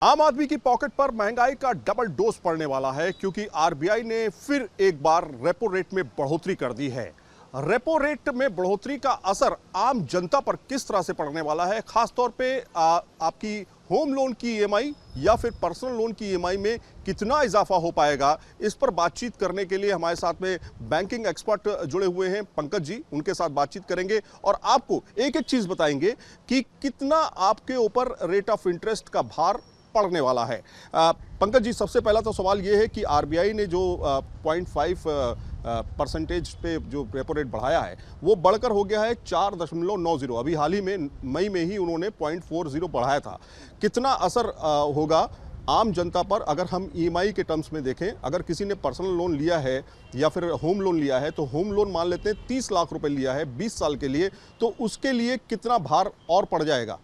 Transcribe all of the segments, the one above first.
आम आदमी की पॉकेट पर महंगाई का डबल डोज पड़ने वाला है क्योंकि आरबीआई ने फिर एक बार रेपो रेट में बढ़ोतरी कर दी है। रेपो रेट में बढ़ोतरी का असर आम जनता पर किस तरह से पड़ने वाला है, खासतौर पे आपकी होम लोन की ईएमआई या फिर पर्सनल लोन की ईएमआई में कितना इजाफा हो पाएगा, इस पर बातचीत करने के लिए हमारे साथ में बैंकिंग एक्सपर्ट जुड़े हुए हैं पंकज जी। उनके साथ बातचीत करेंगे और आपको एक एक चीज बताएंगे कि कितना आपके ऊपर रेट ऑफ इंटरेस्ट का भार पड़ने वाला है। पंकज जी, सबसे पहला तो सवाल यह है कि आरबीआई ने जो 0.5% पे जो रेपो रेट बढ़ाया है वो बढ़कर हो गया है 4.90। अभी हाल ही में मई में ही उन्होंने 0.40 बढ़ाया था। कितना असर होगा आम जनता पर अगर हम ईएमआई के टर्म्स में देखें? अगर किसी ने पर्सनल लोन लिया है या फिर होम लोन लिया है, तो होम लोन मान लेते हैं 30 लाख रुपए लिया है 20 साल के लिए, तो उसके लिए कितना भार और पड़ जाएगा?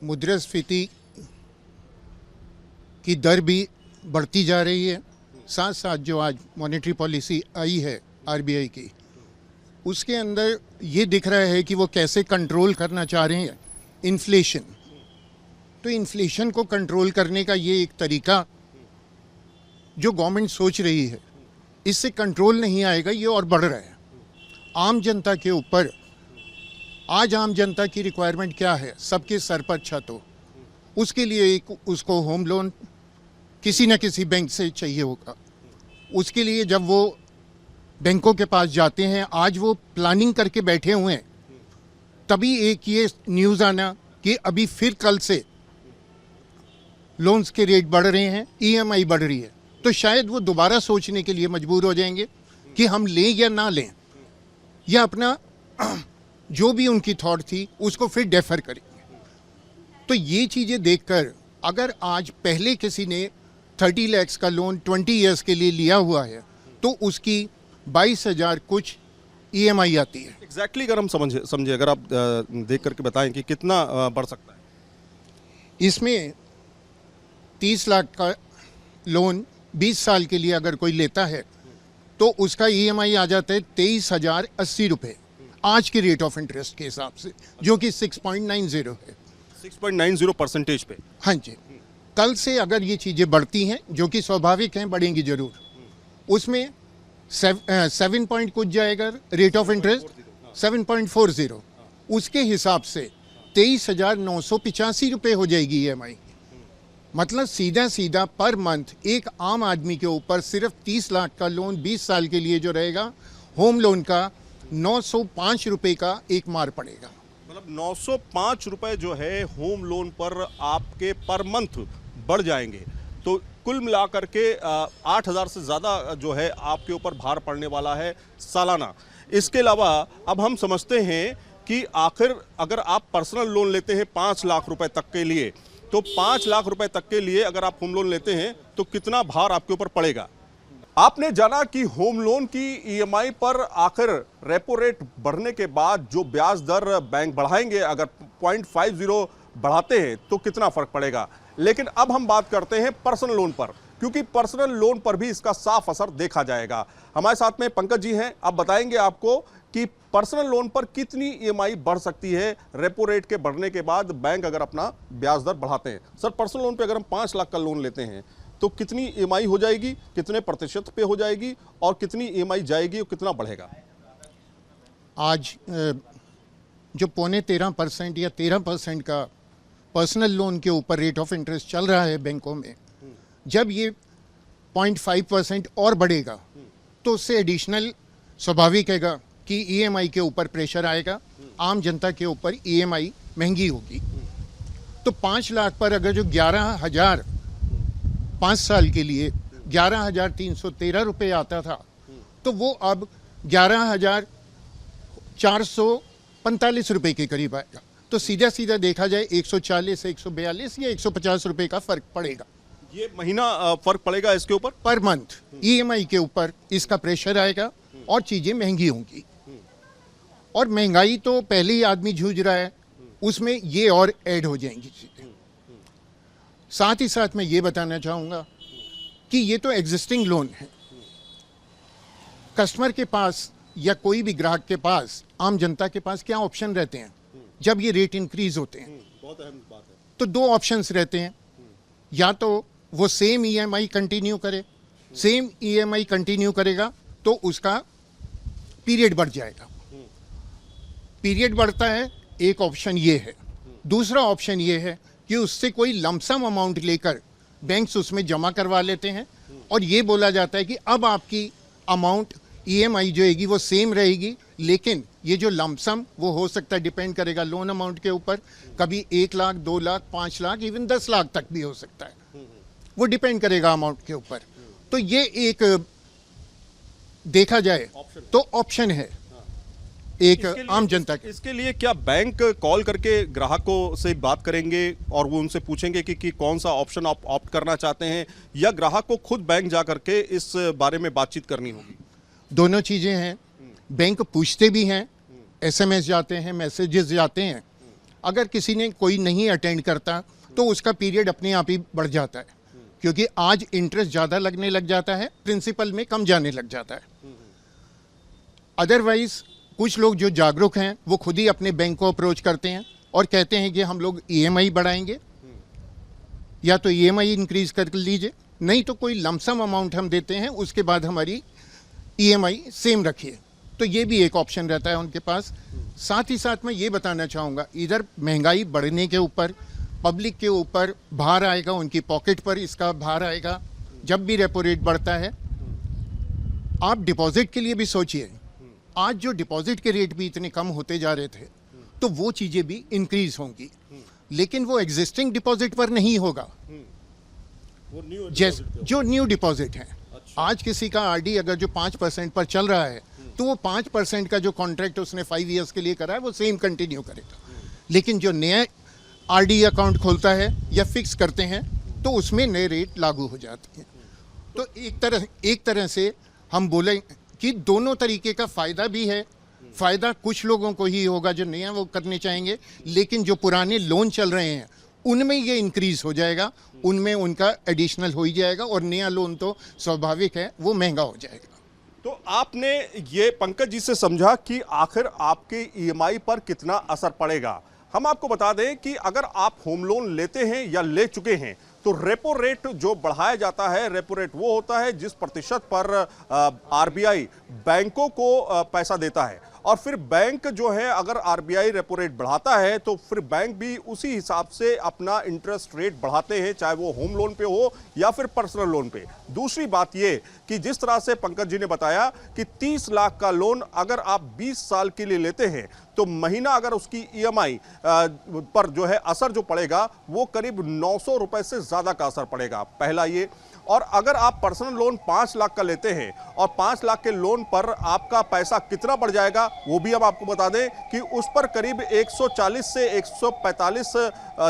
मुद्रास्फीति की दर भी बढ़ती जा रही है, साथ साथ जो आज मॉनेटरी पॉलिसी आई है आरबीआई की, उसके अंदर ये दिख रहा है कि वो कैसे कंट्रोल करना चाह रहे हैं इन्फ्लेशन। तो इन्फ्लेशन को कंट्रोल करने का ये एक तरीका जो गवर्नमेंट सोच रही है, इससे कंट्रोल नहीं आएगा, ये और बढ़ रहा है आम जनता के ऊपर। आज आम जनता की रिक्वायरमेंट क्या है? सबके सर पर छत हो, उसके लिए एक उसको होम लोन किसी न किसी बैंक से चाहिए होगा। उसके लिए जब वो बैंकों के पास जाते हैं, आज वो प्लानिंग करके बैठे हुए हैं, तभी एक ये न्यूज़ आना कि अभी फिर कल से लोन्स के रेट बढ़ रहे हैं, ईएमआई बढ़ रही है, तो शायद वो दोबारा सोचने के लिए मजबूर हो जाएंगे कि हम लें या ना लें, या अपना जो भी उनकी थॉट थी उसको फिर डेफर करेंगे। तो ये चीज़ें देखकर अगर आज पहले किसी ने 30 लाख का लोन 20 ईयर्स के लिए लिया हुआ है तो उसकी 22,000 कुछ ईएमआई आती है। एग्जैक्टली अगर हम समझे अगर आप देख करके बताएं कि कितना बढ़ सकता है? इसमें 30 लाख का लोन 20 साल के लिए अगर कोई लेता है तो उसका ईएमआई आ जाता है 23,080 रुपये आज के रेट ऑफ इंटरेस्ट के हिसाब से, जो कि 6.90 है। 6.90% पे? हाँ जी। कल से अगर ये चीज़ें बढ़ती हैं, जो कि स्वाभाविक हैं, बढ़ेंगी जरूर, उसमें 7 पॉइंट कुछ जाएगा रेट ऑफ इंटरेस्ट, 7.40। उसके हिसाब से 23,985 रुपये हो जाएगी ईएमआई। मतलब सीधा सीधा पर मंथ एक आम आदमी के ऊपर सिर्फ 30 लाख का लोन 20 साल के लिए जो रहेगा, होम लोन का 905 रुपये का एक मार पड़ेगा। मतलब 905 रुपये जो है होम लोन पर आपके पर मंथ बढ़ जाएंगे, तो कुल मिलाकर के 8,000 से ज़्यादा जो है आपके ऊपर भार पड़ने वाला है सालाना। इसके अलावा अब हम समझते हैं कि आखिर अगर आप पर्सनल लोन लेते हैं 5 लाख रुपए तक के लिए, तो 5 लाख रुपए तक के लिए अगर आप होम लोन लेते हैं तो कितना भार आपके ऊपर पड़ेगा? आपने जाना कि होम लोन की ईएमआई पर आखिर रेपो रेट बढ़ने के बाद जो ब्याज दर बैंक बढ़ाएंगे, अगर 0.50 बढ़ाते हैं तो कितना फर्क पड़ेगा। लेकिन अब हम बात करते हैं पर्सनल लोन पर, क्योंकि पर्सनल लोन पर भी इसका साफ असर देखा जाएगा। हमारे साथ में पंकज जी हैं, अब बताएंगे आपको कि पर्सनल लोन पर कितनी ईएमआई बढ़ सकती है रेपो रेट के बढ़ने के बाद बैंक अगर अपना ब्याज दर बढ़ाते हैं। सर, पर्सनल लोन पे अगर हम 5 लाख का लोन लेते हैं तो कितनी ईएमआई हो जाएगी, कितने प्रतिशत पे हो जाएगी और कितनी ईएमआई जाएगी और कितना बढ़ेगा? आज जो 13.5% या 13% का पर्सनल लोन के ऊपर रेट ऑफ इंटरेस्ट चल रहा है बैंकों में, जब ये 0.5% और बढ़ेगा तो उससे एडिशनल स्वाभाविक है कि ईएमआई के ऊपर प्रेशर आएगा, आम जनता के ऊपर ईएमआई महंगी होगी। तो 5 लाख पर अगर जो 11,000 5 साल के लिए 11,313 रुपये आता था, तो वो अब 11,445 रुपये के करीब आएगा। तो सीधा सीधा देखा जाए 140 से 142 या 150 रुपये का फर्क पड़ेगा। ये महीना फर्क पड़ेगा इसके ऊपर, पर मंथ ईएमआई के ऊपर इसका प्रेशर आएगा और चीज़ें महंगी होंगी। और महंगाई तो पहले ही आदमी जूझ रहा है, उसमें ये और ऐड हो जाएंगी चीज़ें। साथ ही साथ मैं ये बताना चाहूँगा कि ये तो एग्जिस्टिंग लोन है, कस्टमर के पास या कोई भी ग्राहक के पास, आम जनता के पास क्या ऑप्शन रहते हैं जब ये रेट इंक्रीज होते हैं? बहुत अहम बात है। तो दो ऑप्शंस रहते हैं, या तो वो सेम ईएमआई कंटिन्यू करे, सेम ईएमआई कंटिन्यू करेगा तो उसका पीरियड बढ़ जाएगा। पीरियड बढ़ता है, एक ऑप्शन ये है। दूसरा ऑप्शन ये है कि उससे कोई लमसम अमाउंट लेकर बैंक्स उसमें जमा करवा लेते हैं और ये बोला जाता है कि अब आपकी अमाउंट ईएमआई जो रहेगी वो सेम रहेगी, लेकिन ये जो लमसम वो हो सकता है, डिपेंड करेगा लोन अमाउंट के ऊपर, कभी 1 लाख, 2 लाख, 5 लाख, इवन 10 लाख तक भी हो सकता है, वो डिपेंड करेगा अमाउंट के ऊपर। तो ये एक देखा जाए तो ऑप्शन है एक आम जनता के। इसके लिए क्या बैंक कॉल करके ग्राहकों से बात करेंगे और वो उनसे पूछेंगे कि कौन सा ऑप्शन आप ऑप्ट करना चाहते हैं, या ग्राहक को खुद बैंक जा करके इस बारे में बातचीत करनी होगी? दोनों चीजें हैं। बैंक पूछते भी हैं, एसएमएस जाते हैं, मैसेजेस जाते हैं। अगर किसी ने कोई नहीं अटेंड करता तो उसका पीरियड अपने आप ही बढ़ जाता है, क्योंकि आज इंटरेस्ट ज़्यादा लगने लग जाता है, प्रिंसिपल में कम जाने लग जाता है। अदरवाइज कुछ लोग जो जागरूक हैं वो खुद ही अपने बैंक को अप्रोच करते हैं और कहते हैं कि हम लोग ईएमआई बढ़ाएंगे, या तो ईएमआई इंक्रीज कर लीजिए, नहीं तो कोई लमसम अमाउंट हम देते हैं, उसके बाद हमारी ईएमआई सेम रखिए। तो ये भी एक ऑप्शन रहता है उनके पास। साथ ही साथ मैं ये बताना चाहूँगा, इधर महंगाई बढ़ने के ऊपर पब्लिक के ऊपर भार आएगा, उनकी पॉकेट पर इसका भार आएगा जब भी रेपो रेट बढ़ता है। आप डिपॉजिट के लिए भी सोचिए, आज जो डिपॉजिट के रेट भी इतने कम होते जा रहे थे, तो वो चीज़ें भी इंक्रीज होंगी, लेकिन वो एग्जिस्टिंग डिपॉजिट पर नहीं होगा। जैसे जो न्यू डिपॉजिट है, आज किसी का आरडी अगर जो 5% पर चल रहा है, तो वो 5% का जो कॉन्ट्रैक्ट उसने 5 ईयर्स के लिए करा है वो सेम कंटिन्यू करेगा। लेकिन जो नया आरडी अकाउंट खोलता है या फिक्स करते हैं तो उसमें नए रेट लागू हो जाते हैं। तो एक तरह से हम बोलें कि दोनों तरीके का फ़ायदा भी है। फ़ायदा कुछ लोगों को ही होगा जो नया वो करने चाहेंगे, लेकिन जो पुराने लोन चल रहे हैं उनमें ये इंक्रीज हो जाएगा, उनमें उनका एडिशनल हो ही जाएगा, और नया लोन तो स्वाभाविक है वो महंगा हो जाएगा। तो आपने ये पंकज जी से समझा कि आखिर आपके ईएमआई पर कितना असर पड़ेगा। हम आपको बता दें कि अगर आप होम लोन लेते हैं या ले चुके हैं तो रेपो रेट जो बढ़ाया जाता है, रेपो रेट वो होता है जिस प्रतिशत पर आरबीआई बैंकों को पैसा देता है, और फिर बैंक जो है अगर आरबीआई रेपो रेट बढ़ाता है तो फिर बैंक भी उसी हिसाब से अपना इंटरेस्ट रेट बढ़ाते हैं, चाहे वो होम लोन पे हो या फिर पर्सनल लोन पे। दूसरी बात ये कि जिस तरह से पंकज जी ने बताया कि 30 लाख का लोन अगर आप 20 साल के लिए लेते हैं तो महीना अगर उसकी ईएमआई पर जो है असर जो पड़ेगा वो करीब 900 रुपए से ज्यादा का असर पड़ेगा, पहला ये। और अगर आप पर्सनल लोन 5 लाख का लेते हैं और 5 लाख के लोन पर आपका पैसा कितना बढ़ जाएगा वो भी हम आपको बता दें कि उस पर करीब 140 से 145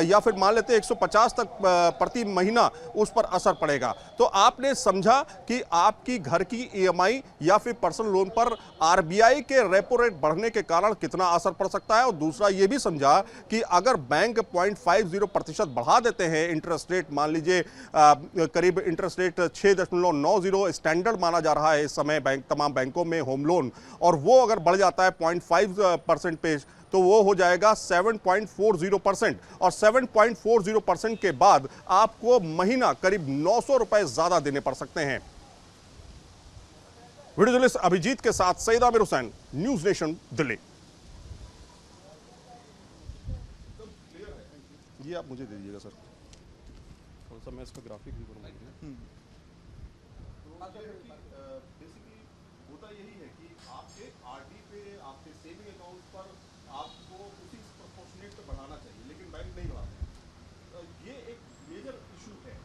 या फिर मान लेते हैं 150 तक प्रति महीना उस पर असर पड़ेगा। तो आपने समझा कि आपकी घर की ईएमआई या फिर पर्सनल लोन पर आरबीआई के रेपो रेट बढ़ने के कारण कितना असर पड़ सकता है, और दूसरा ये भी समझा कि अगर बैंक 0.50% बढ़ा देते हैं इंटरेस्ट रेट, मान लीजिए करीब इंटरेस्ट रेट 6.90 स्टैंडर्ड माना जा रहा है इस समय तमाम बैंकों में होम लोन, और वो अगर बढ़ जाता है 0.5% पे तो वो हो जाएगा 7.40%, और 7.40% के बाद आपको महीना करीब 900 रुपए ज्यादा देने पड़ सकते हैं। वीडियो जर्नलिस्ट अभिजीत के साथ सईद आमिर हुसैन, न्यूज नेशन, दिल्ली। ये आप मुझे दे दीजिएगा सर, थोड़ा सा मैं इस पर ग्राफिक भी करूँगा। बेसिकली होता यही है कि आपके आरडी पे, आपके सेविंग अकाउंट पर आपको उसी प्रोपोर्शनेट पे बढ़ाना चाहिए, लेकिन बैंक नहीं बढ़ाते। ये एक मेजर इशू है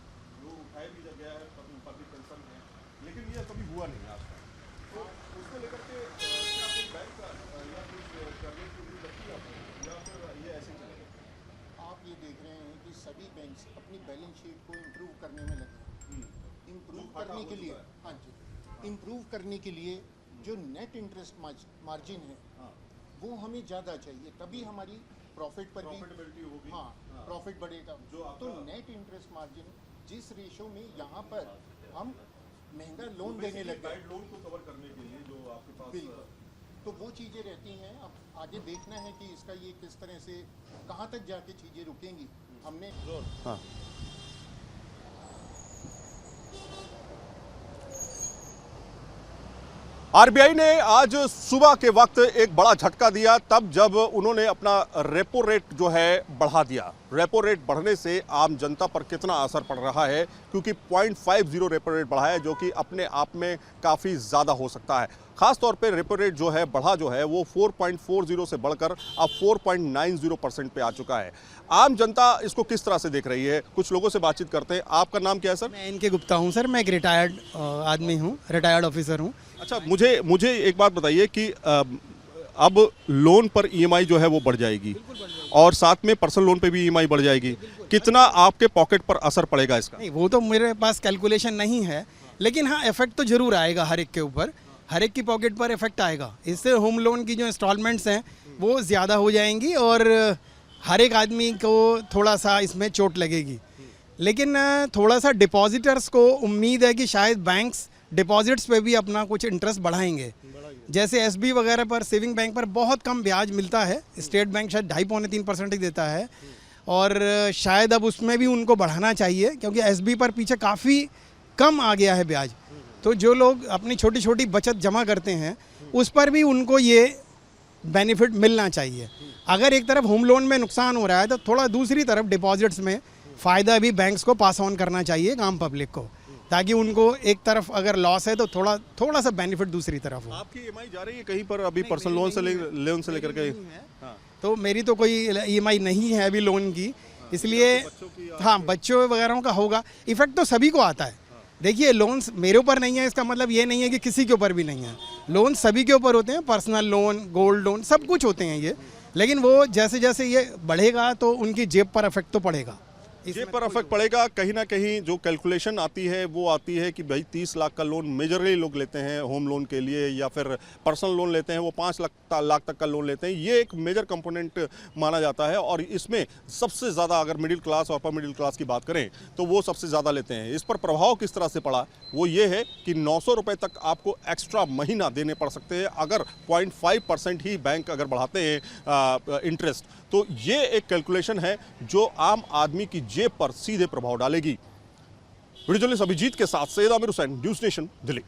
जो उठाया भी गया है, पब्लिक कंसर्न है, लेकिन ये कभी हुआ नहीं आज तक। तो उसको लेकर के क्या कोई बैंक या कुछ करने की उम्मीद रखी है या फिर ये ऐसे चलेगा? आप ये देख रहे हैं कि सभी बैंक्स अपनी बैलेंस शीट को इम्प्रूव करने में लगे हैं। इम्प्रूव करने के लिए, हाँ जी, इम्प्रूव करने के लिए जो नेट इंटरेस्ट मार्जिन है वो हमें ज़्यादा चाहिए, तभी हमारी प्रॉफिट पर भी होगी। हाँ, प्रॉफिट बढ़ेगा। तो नेट इंटरेस्ट मार्जिन जिस रेशो में यहाँ पर हम महंगा लोन देने लगे, गाइड लोन को कवर करने के लिए जो आपके पास, तो वो चीज़ें रहती हैं। अब आगे देखना है कि इसका ये किस तरह से कहाँ तक जाके चीज़ें रुकेंगी, हाँ। आरबीआई ने आज सुबह के वक्त एक बड़ा झटका दिया तब जब उन्होंने अपना रेपो रेट जो है बढ़ा दिया। रेपो रेट बढ़ने से आम जनता पर कितना असर पड़ रहा है, क्योंकि 0.50 रेपो रेट बढ़ा है, जो कि अपने आप में काफ़ी ज़्यादा हो सकता है। खास तौर पे रेपो रेट जो है बढ़ा जो है वो 4.40 से बढ़कर अब 4.90% पे आ चुका है। आम जनता इसको किस तरह से देख रही है, कुछ लोगों से बातचीत करते हैं। आपका नाम क्या है सर? मैं इनके गुप्ता हूँ सर, मैं एक रिटायर्ड आदमी हूँ, रिटायर्ड ऑफिसर हूँ। अच्छा, मुझे एक बात बताइए कि अब लोन पर ईएमआई जो है वो बढ़ जाएगी और साथ में पर्सनल लोन पे भी ईएमआई बढ़ जाएगी। कितना आपके पॉकेट पर असर पड़ेगा इसका? नहीं, वो तो मेरे पास कैलकुलेशन नहीं है, लेकिन हाँ इफेक्ट तो जरूर आएगा हर एक के ऊपर, हर एक की पॉकेट पर इफेक्ट आएगा। इससे होम लोन की जो इंस्टॉलमेंट्स हैं वो ज़्यादा हो जाएंगी और हर एक आदमी को थोड़ा सा इसमें चोट लगेगी। लेकिन थोड़ा सा डिपॉजिटर्स को उम्मीद है कि शायद बैंक्स डिपॉजिट्स पे भी अपना कुछ इंटरेस्ट बढ़ाएंगे। जैसे एसबी वगैरह पर, सेविंग बैंक पर बहुत कम ब्याज मिलता है, स्टेट बैंक शायद 2.5-3% ही देता है, और शायद अब उसमें भी उनको बढ़ाना चाहिए, क्योंकि एसबी पर पीछे काफ़ी कम आ गया है ब्याज। तो जो लोग अपनी छोटी छोटी बचत जमा करते हैं उस पर भी उनको ये बेनिफिट मिलना चाहिए। अगर एक तरफ होम लोन में नुकसान हो रहा है तो थोड़ा दूसरी तरफ डिपॉजिट्स में फ़ायदा भी बैंक्स को पास ऑन करना चाहिए आम पब्लिक को, ताकि उनको एक तरफ अगर लॉस है तो थोड़ा सा बेनिफिट दूसरी तरफ हो। आपकी ईएमआई जा रही है कहीं पर अभी पर्सनल लोन से लेकर के? हाँ। तो मेरी तो कोई ईएमआई नहीं है अभी लोन की, इसलिए हाँ बच्चों वगैरह का होगा। इफेक्ट तो सभी को आता है। देखिए, लोन्स मेरे ऊपर नहीं है, इसका मतलब ये नहीं है कि किसी के ऊपर भी नहीं है। लोन सभी के ऊपर होते हैं, पर्सनल लोन, गोल्ड लोन, सब कुछ होते हैं ये। लेकिन वो जैसे जैसे ये बढ़ेगा तो उनकी जेब पर इफेक्ट तो पड़ेगा, जेब पर इफेक्ट पड़ेगा। कहीं ना कहीं जो कैलकुलेशन आती है वो आती है कि भाई 30 लाख का लोन मेजरली लोग लेते हैं होम लोन के लिए, या फिर पर्सनल लोन लेते हैं वो 5 लाख तक का लोन लेते हैं। ये एक मेजर कंपोनेंट माना जाता है और इसमें सबसे ज़्यादा अगर मिडिल क्लास और अपर मिडिल क्लास की बात करें तो वो सबसे ज़्यादा लेते हैं। इस पर प्रभाव किस तरह से पड़ा वो ये है कि 900 रुपये तक आपको एक्स्ट्रा महीना देने पड़ सकते हैं अगर 0.5% ही बैंक अगर बढ़ाते हैं इंटरेस्ट। तो ये एक कैलकुलेशन है जो आम आदमी की जेब पर सीधे प्रभाव डालेगी। वीडियो जर्नलिस्ट अभिजीत के साथ सैयद आमिर हुसैन, न्यूज़ नेशन, दिल्ली।